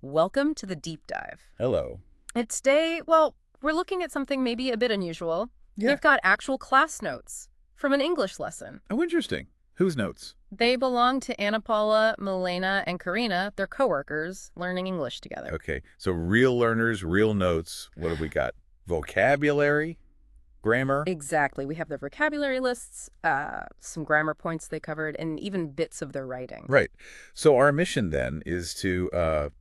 Welcome to the deep dive. Hello. And today, well, we're looking at something maybe a bit unusual. Yeah. They've got actual class notes from an English lesson. Oh, interesting. Whose notes? They belong to Anna Paula, Milena, and Karina. They're coworkers learning English together. Okay, so real learners, real notes. What have we got? Vocabulary? Grammar? Exactly. We have their vocabulary lists, some grammar points they covered, and even bits of their writing. Right. So our mission then is to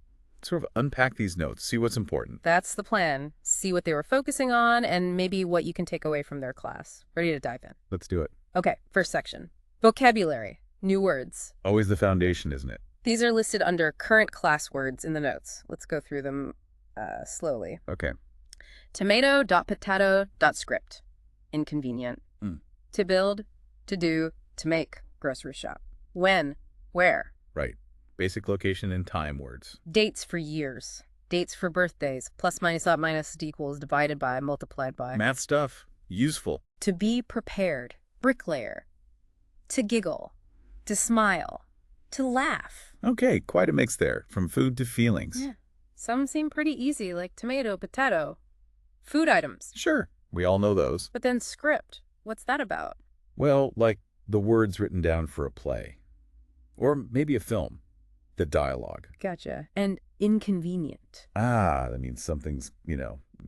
sort of unpack these notes, see what's important. That's the plan. See what they were focusing on and maybe what you can take away from their class. Ready to dive in? Let's do it. Okay, first section. Vocabulary. New words. Always the foundation, isn't it? These are listed under current class words in the notes. Let's go through them slowly. Okay. Tomato.potato.script. Inconvenient. Mm. To build, to do, to make. Grocery shop. When, where. Right. Basic location and time words. Dates for years. Dates for birthdays. Plus, minus, up, minus, equals, divided by, multiplied by. Math stuff. Useful. To be prepared. Bricklayer. To giggle. To smile. To laugh. Okay, quite a mix there, from food to feelings. Yeah. Some seem pretty easy, like tomato, potato. Food items. Sure, we all know those. But then script. What's that about? Well, like the words written down for a play. Or maybe a film. The dialogue. Gotcha. And inconvenient. Ah, that means something's,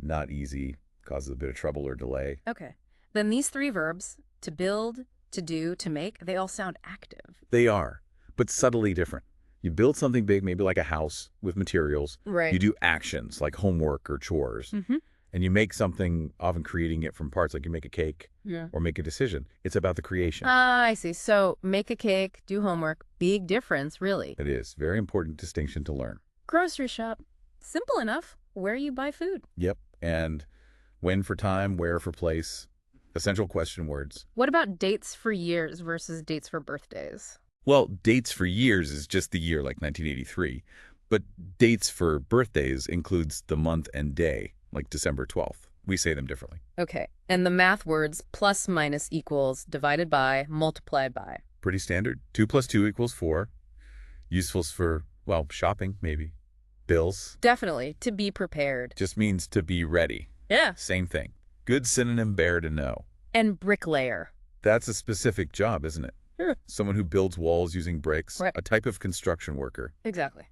not easy, causes a bit of trouble or delay. Okay. Then these three verbs, to build, to do, to make, they all sound active. They are, but subtly different. You build something big, maybe like a house with materials. Right. You do actions like homework or chores. Mm-hmm. And you make something, often creating it from parts, like you make a cake or make a decision. It's about the creation. Ah, I see. So make a cake, do homework. Big difference, really. It is. Very important distinction to learn. Grocery shop. Simple enough. Where you buy food. Yep. And when for time, where for place. Essential question words. What about dates for years versus dates for birthdays? Well, dates for years is just the year, like 1983. But dates for birthdays includes the month and day, like December 12th. We say them differently. Okay. And the math words plus, minus, equals, divided by, multiplied by. Pretty standard. 2 plus 2 equals 4. Useful for, well, shopping, maybe. Bills. Definitely. To be prepared. Just means to be ready. Yeah. Same thing. Good synonym, bear to know. And bricklayer. That's a specific job, isn't it? Yeah. Someone who builds walls using bricks. Right. A type of construction worker. Exactly.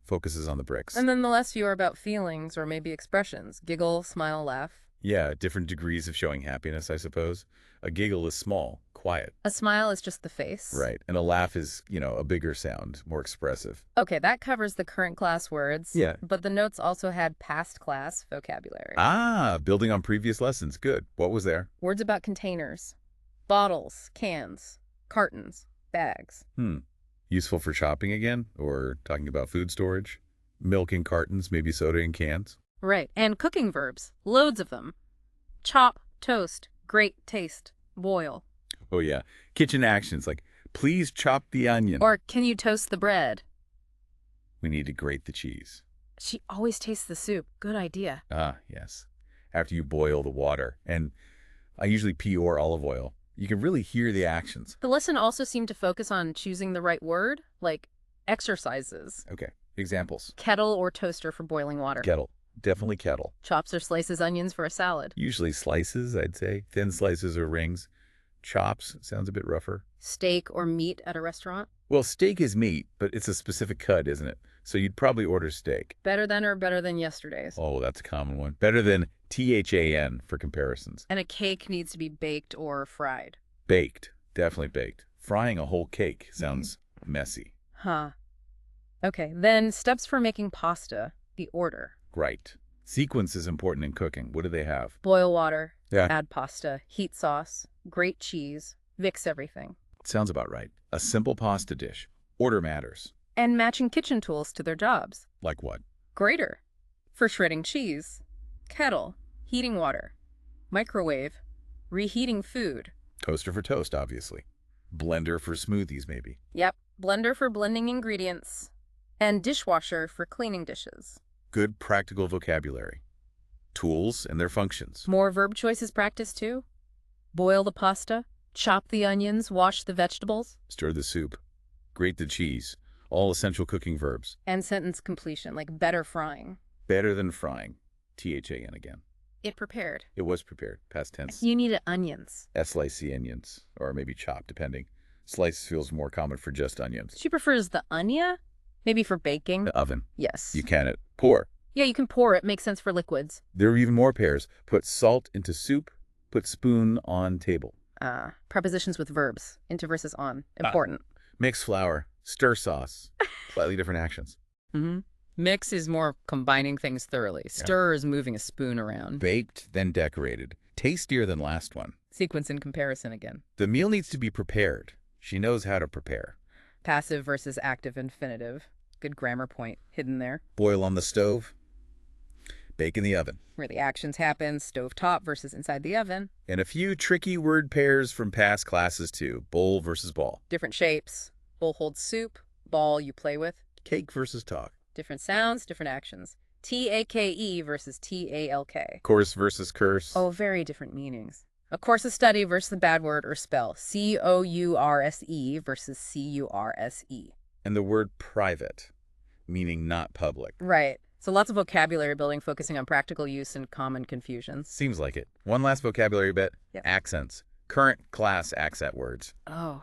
Focuses on the bricks. And then the last few are about feelings or maybe expressions. Giggle, smile, laugh. Yeah, different degrees of showing happiness, I suppose. A giggle is small, quiet. A smile is just the face. Right. And a laugh is, a bigger sound, more expressive. Okay, that covers the current class words. Yeah. But the notes also had past class vocabulary. Ah, building on previous lessons. Good. What was there? Words about containers. Bottles, cans, cartons, bags. Useful for shopping again? Or talking about food storage? Milk in cartons, maybe soda in cans? Right. And cooking verbs. Loads of them. Chop, toast, grate, taste, boil. Oh, yeah. Kitchen actions like, please chop the onion. Or can you toast the bread? We need to grate the cheese. She always tastes the soup. Good idea. Ah, yes. After you boil the water. And I usually pea or olive oil. You can really hear the actions. The lesson also seemed to focus on choosing the right word, like exercises. Okay. Examples. Kettle or toaster for boiling water. Kettle. Definitely kettle. Chops or slices onions for a salad. Usually slices, I'd say. Thin slices or rings. Chops sounds a bit rougher. Steak or meat at a restaurant. Well, steak is meat, but it's a specific cut, isn't it? So you'd probably order steak. Better than or better than yesterday's. Oh, that's a common one. Better than THAN for comparisons. And a cake needs to be baked or fried. Baked. Definitely baked. Frying a whole cake sounds messy. Huh. Okay, then steps for making pasta. The order. Right. Sequence is important in cooking. What do they have? Boil water. Yeah. Add pasta. Heat sauce. Grate cheese. Mix everything. Sounds about right. A simple pasta dish. Order matters. And matching kitchen tools to their jobs. Like what? Grater. For shredding cheese. Kettle. Heating water. Microwave. Reheating food. Toaster for toast, obviously. Blender for smoothies, maybe. Yep. Blender for blending ingredients. And dishwasher for cleaning dishes. Good practical vocabulary. Tools and their functions. More verb choices practice too. Boil the pasta. Chop the onions. Wash the vegetables. Stir the soup. Grate the cheese. All essential cooking verbs. And sentence completion, like better frying. Better than frying. THAN again. It prepared. It was prepared. Past tense. You needed onions. Slice the onions, or maybe chopped, depending. Slice feels more common for just onions. She prefers the onion, maybe for baking. The oven. Yes. You can it. Pour. Yeah, you can pour it. Makes sense for liquids. There are even more pairs. Put salt into soup. Put spoon on table. Prepositions with verbs. Into versus on. Important. Mix flour. Stir sauce. Slightly different actions. Mm-hmm. Mix is more combining things thoroughly. Stir is moving a spoon around. Baked, then decorated. Tastier than last one. Sequence and comparison again. The meal needs to be prepared. She knows how to prepare. Passive versus active infinitive. Good grammar point hidden there. Boil on the stove. Bake in the oven. Where the actions happen, stove top versus inside the oven. And a few tricky word pairs from past classes too. Bowl versus ball. Different shapes. Bowl holds soup. Ball you play with. Cake versus talk. Different sounds, different actions. TAKE versus TALK. Course versus curse. Oh, very different meanings. A course of study versus the bad word or spell. COURSE versus CURSE. And the word private, meaning not public. Right. So lots of vocabulary building focusing on practical use and common confusions. Seems like it. One last vocabulary bit. Yep. Accents. Current class accent words. Oh,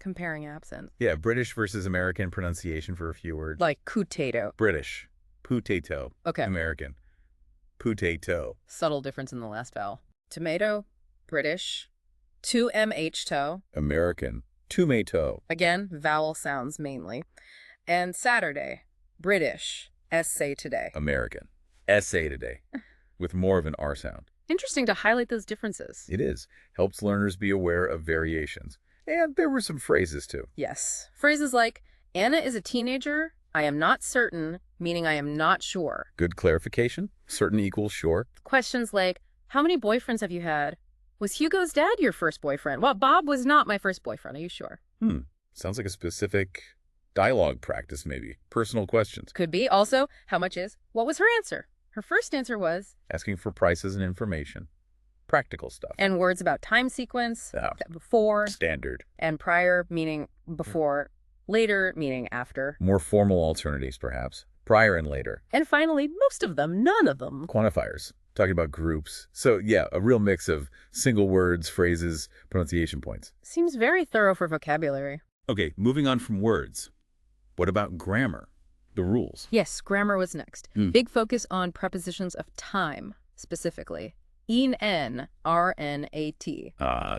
comparing accents. Yeah, British versus American pronunciation for a few words. Like potato. British. Potato. Okay. American. Potato. Subtle difference in the last vowel. Tomato, British. 2MH toe. American. Tomato. Again, vowel sounds mainly. And Saturday, British. Essay today. American. Essay today. With more of an R sound. Interesting to highlight those differences. It is. Helps learners be aware of variations. And there were some phrases too. Yes. Phrases like, Anna is a teenager. I am not certain, meaning I am not sure. Good clarification. Certain equals sure. Questions like, how many boyfriends have you had? Was Hugo's dad your first boyfriend? Well, Bob was not my first boyfriend. Are you sure? Sounds like a specific dialogue practice, maybe. Personal questions. Could be. Also, how much is? What was her answer? Her first answer was... Asking for prices and information. Practical stuff. And words about time sequence, Oh. before, Standard. and prior, meaning before, later, meaning after. More formal alternatives, perhaps. Prior and later. And finally, most of them, none of them. Quantifiers. Talking about groups. So, yeah, a real mix of single words, phrases, pronunciation points. Seems very thorough for vocabulary. Okay, moving on from words. What about grammar? The rules. Yes, grammar was next. Big focus on prepositions of time, specifically. En, RNAT.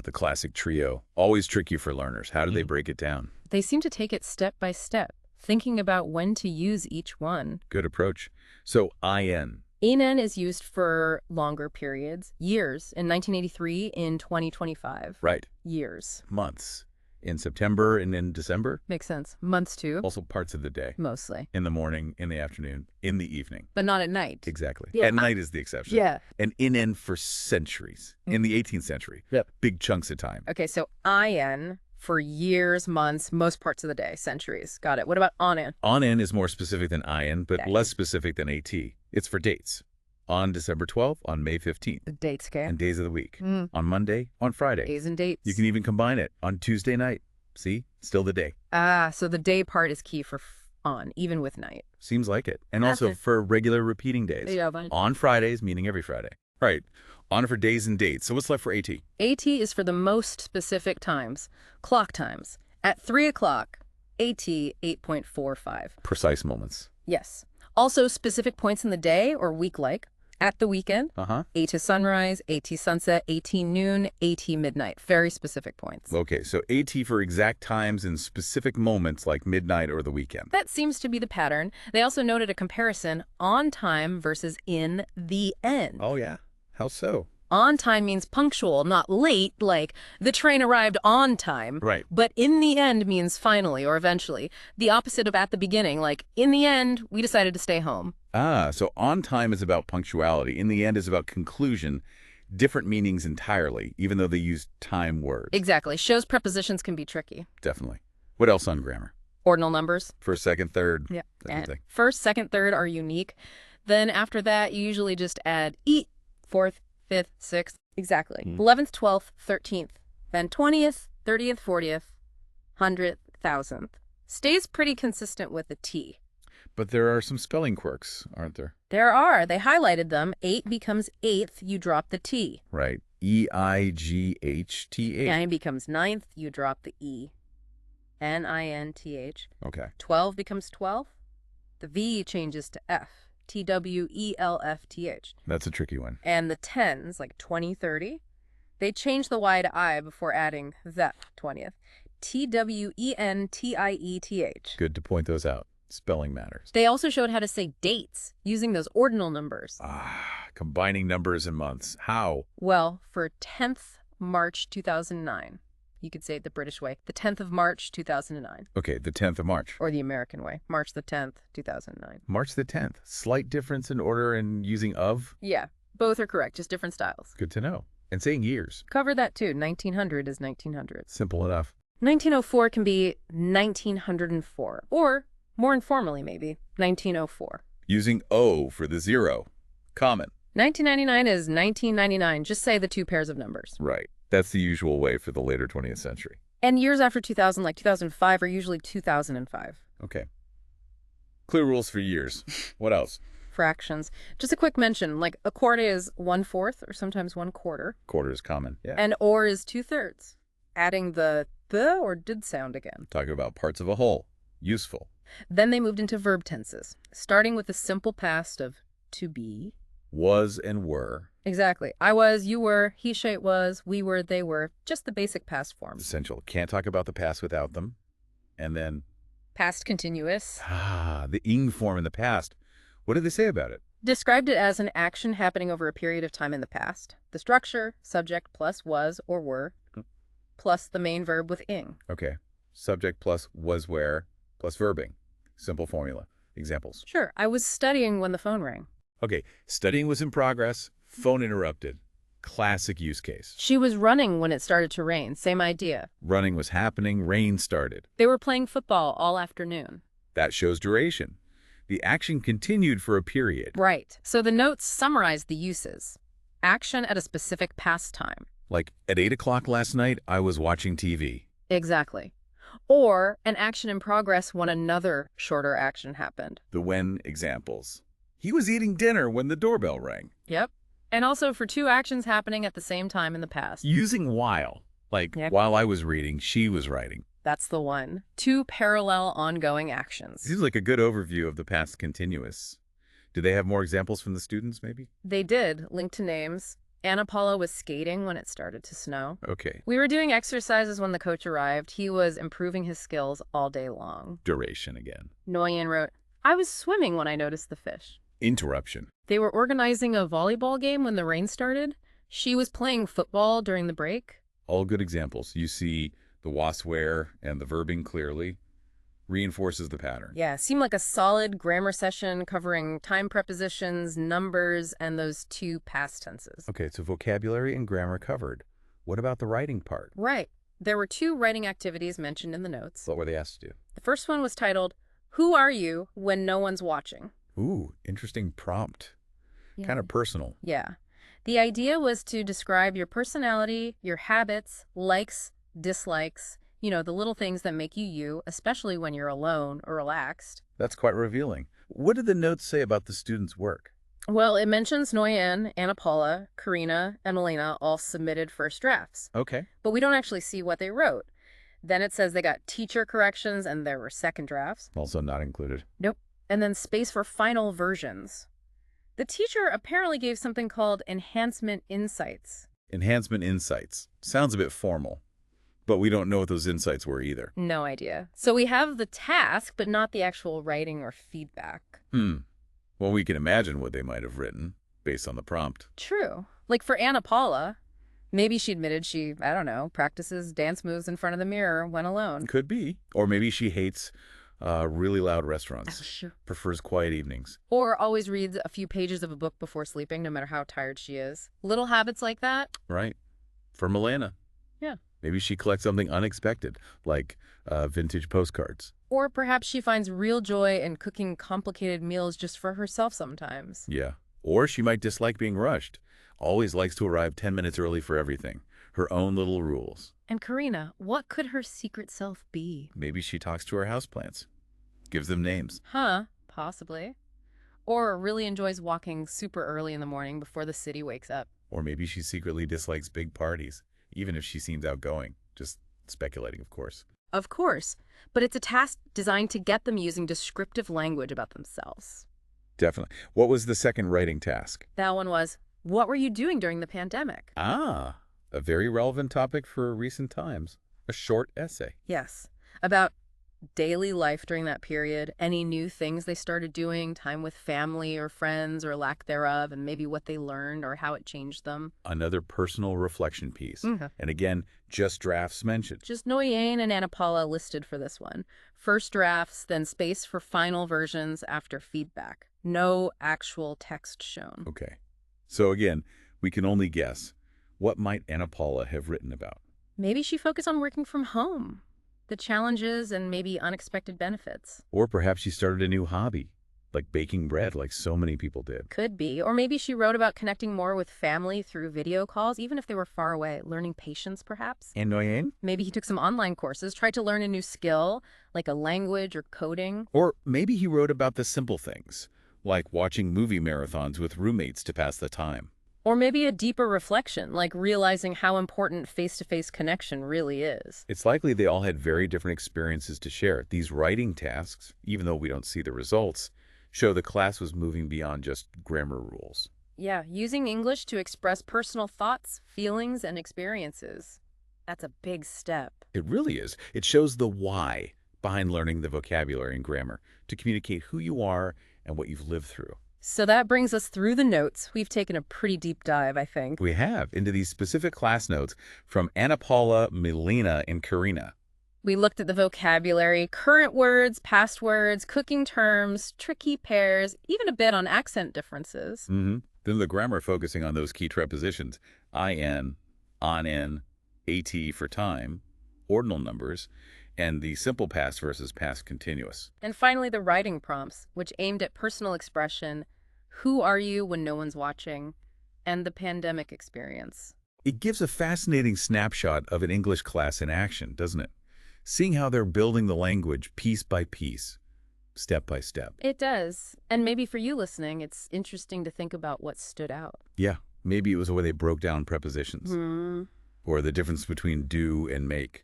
The classic trio. Always tricky for learners. How do they break it down? They seem to take it step by step, thinking about when to use each one. Good approach. So, IN. En is used for longer periods, years, in 1983, in 2025. Right. Years. Months. In September and in December. Makes sense. Months too. Also parts of the day. Mostly. In the morning, in the afternoon, in the evening. But not at night. Exactly. Yeah. At night is the exception. Yeah. And in for centuries. In the 18th century. Yep. Big chunks of time. Okay, so IN for years, months, most parts of the day, centuries. Got it. What about ON-in? On-in is more specific than IN, but Okay. less specific than AT. It's for dates. On December 12th, on May 15th. The dates, okay? And days of the week. On Monday, on Friday. Days and dates. You can even combine it on Tuesday night. See? Still the day. So the day part is key for on, even with night. Seems like it. And also Okay. for regular repeating days. Yeah, fine. On Fridays, meaning every Friday. Right. On for days and dates. So what's left for AT? AT is for the most specific times, clock times. At 3 o'clock, AT 8.45. Precise moments. Yes. Also specific points in the day or week like. At the weekend, Uh-huh. AT sunrise, AT sunset, AT noon, AT midnight. Very specific points. Okay, so AT for exact times and specific moments like midnight or the weekend. That seems to be the pattern. They also noted a comparison on time versus in the end. Oh, yeah? How so? On time means punctual, not late, like the train arrived on time. Right. But in the end means finally or eventually. The opposite of at the beginning, like in the end, we decided to stay home. So on time is about punctuality. In the end is about conclusion. Different meanings entirely, even though they use time words. Exactly. Shows prepositions can be tricky. Definitely. What else on grammar? Ordinal numbers. First, second, third. Yeah. That kind of thing. First, second, third are unique. Then after that, you usually just add fourth, fifth, sixth. Exactly. 11th, 12th, 13th. Then 20th, 30th, 40th, 100th, 1000th. stays pretty consistent with the T. But there are some spelling quirks, aren't there? There are. They highlighted them. 8 becomes 8th, you drop the T. Right. E-I-G-H-T-H. 9 becomes 9th, you drop the E. N-I-N-T-H. Okay. 12 becomes 12th. The V changes to F. T-W-E-L-F-T-H. That's a tricky one. And the 10s, like 20, 30, they change the Y to I before adding the 20th. T-W-E-N-T-I-E-T-H. Good to point those out. Spelling matters. They also showed how to say dates using those ordinal numbers. Combining numbers and months. How? Well, for 10th March 2009, you could say it the British way, the 10th of March 2009. Okay, the 10th of March. Or the American way, March the 10th, 2009. March the 10th. Slight difference in order and using of? Yeah, both are correct, just different styles. Good to know. And saying years. Cover that too. 1900 is 1900. Simple enough. 1904 can be 1904, or more informally maybe, 1904. Using O for the 0. Common. 1999 is 1999. Just say the two pairs of numbers. Right. That's the usual way for the later 20th century. And years after 2000, like 2005, are usually 2005. Okay. Clear rules for years. What else? Fractions. Just a quick mention, like a quarter is 1/4 or sometimes 1/4. Quarter is common. Yeah. And or is 2/3. Adding the or did sound again. Talking about parts of a whole. Useful. Then they moved into verb tenses, starting with the simple past of to be. Was and were. Exactly. I was, you were, he, she, it was, we were, they were. Just the basic past forms. Essential. Can't talk about the past without them. And then... Past continuous. The ing form in the past. What did they say about it? Described it as an action happening over a period of time in the past. The structure, subject plus was or were, plus the main verb with ing. Okay. Subject plus was where plus verbing. Simple formula. Examples. Sure. I was studying when the phone rang. Okay. Studying was in progress. Phone interrupted. Classic use case. She was running when it started to rain. Same idea. Running was happening. Rain started. They were playing football all afternoon. That shows duration. The action continued for a period. Right. So the notes summarize the uses. Action at a specific past time. Like, at 8 o'clock last night, I was watching TV. Exactly. Or an action in progress when another shorter action happened. The when examples. He was eating dinner when the doorbell rang. Yep. And also for two actions happening at the same time in the past. Using while. Like, Yep. While I was reading, she was writing. That's the one. Two parallel ongoing actions. Seems like a good overview of the past continuous. Do they have more examples from the students, maybe? They did, linked to names. Anna Paula was skating when it started to snow. Okay. We were doing exercises when the coach arrived. He was improving his skills all day long. Duration again. Nguyen wrote, I was swimming when I noticed the fish. Interruption. They were organizing a volleyball game when the rain started. She was playing football during the break. All good examples. You see the was where and the verbing clearly. Reinforces the pattern. Yeah, seemed like a solid grammar session covering time prepositions, numbers, and those two past tenses. Okay, so vocabulary and grammar covered. What about the writing part? Right. There were two writing activities mentioned in the notes. What were they asked to do? The first one was titled, Who Are You When No One's Watching? Ooh, interesting prompt. Yeah. Kind of personal. Yeah. The idea was to describe your personality, your habits, likes, dislikes, you know, the little things that make you you, especially when you're alone or relaxed. That's quite revealing. What did the notes say about the students' work? Well, it mentions Nguyen, Anna Paula, Karina, and Elena all submitted first drafts. Okay. But we don't actually see what they wrote. Then it says they got teacher corrections and there were second drafts. Also not included. Nope. And then space for final versions. The teacher apparently gave something called enhancement insights. Enhancement insights. Sounds a bit formal. But we don't know what those insights were either. No idea. So we have the task, but not the actual writing or feedback. Well, we can imagine what they might have written based on the prompt. True. Like for Anna Paula, maybe she admitted she, I don't know, practices dance moves in front of the mirror when alone. Could be. Or maybe she hates really loud restaurants. Oh, sure. Prefers quiet evenings. Or always reads a few pages of a book before sleeping, no matter how tired she is. Little habits like that. Right. For Milena. Yeah. Maybe she collects something unexpected, like vintage postcards. Or perhaps she finds real joy in cooking complicated meals just for herself sometimes. Yeah. Or she might dislike being rushed. Always likes to arrive 10 minutes early for everything. Her own little rules. And Karina, what could her secret self be? Maybe she talks to her houseplants, gives them names. Huh, possibly. Or really enjoys walking super early in the morning before the city wakes up. Or maybe she secretly dislikes big parties, even if she seems outgoing. Just speculating, of course. Of course, but it's a task designed to get them using descriptive language about themselves. Definitely. What was the second writing task? That one was, what were you doing during the pandemic? Ah, a very relevant topic for recent times. A short essay. Yes, about daily life during that period, any new things they started doing, time with family or friends or lack thereof, and maybe what they learned or how it changed them. Another personal reflection piece. And again, just drafts mentioned. Just Nguyen and Ana Paula listed for this one. First drafts, then space for final versions after feedback. No actual text shown. Okay. So again, we can only guess. What might Ana Paula have written about? Maybe she focused on working from home, the challenges and maybe unexpected benefits. Or perhaps she started a new hobby, like baking bread, like so many people did. Could be. Or maybe she wrote about connecting more with family through video calls, even if they were far away, learning patience, perhaps. And Nguyen? Maybe he took some online courses, tried to learn a new skill, like a language or coding. Or maybe he wrote about the simple things, like watching movie marathons with roommates to pass the time. Or maybe a deeper reflection, like realizing how important face-to-face connection really is. It's likely they all had very different experiences to share. These writing tasks, even though we don't see the results, show the class was moving beyond just grammar rules. Yeah, using English to express personal thoughts, feelings, and experiences. That's a big step. It really is. It shows the why behind learning the vocabulary and grammar, to communicate who you are and what you've lived through. So that brings us through the notes. We've taken a pretty deep dive, I think. We have, into these specific class notes from Ana Paula, Melina, and Karina. We looked at the vocabulary, current words, past words, cooking terms, tricky pairs, even a bit on accent differences. Then the grammar focusing on those key prepositions, in, on-in, at for time, ordinal numbers, and the simple past versus past continuous. And finally, the writing prompts, which aimed at personal expression, who are you when no one's watching, and the pandemic experience. It gives a fascinating snapshot of an English class in action, doesn't it? Seeing how they're building the language piece by piece, step by step. It does. And maybe for you listening, it's interesting to think about what stood out. Yeah, maybe it was the way they broke down prepositions, or the difference between do and make,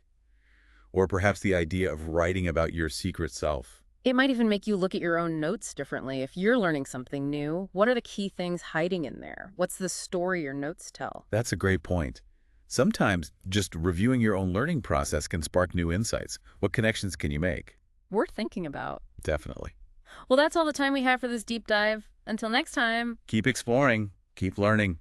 or perhaps the idea of writing about your secret self. It might even make you look at your own notes differently. If you're learning something new, what are the key things hiding in there? What's the story your notes tell? That's a great point. Sometimes just reviewing your own learning process can spark new insights. What connections can you make? Worth thinking about. Definitely. Well, that's all the time we have for this deep dive. Until next time. Keep exploring. Keep learning.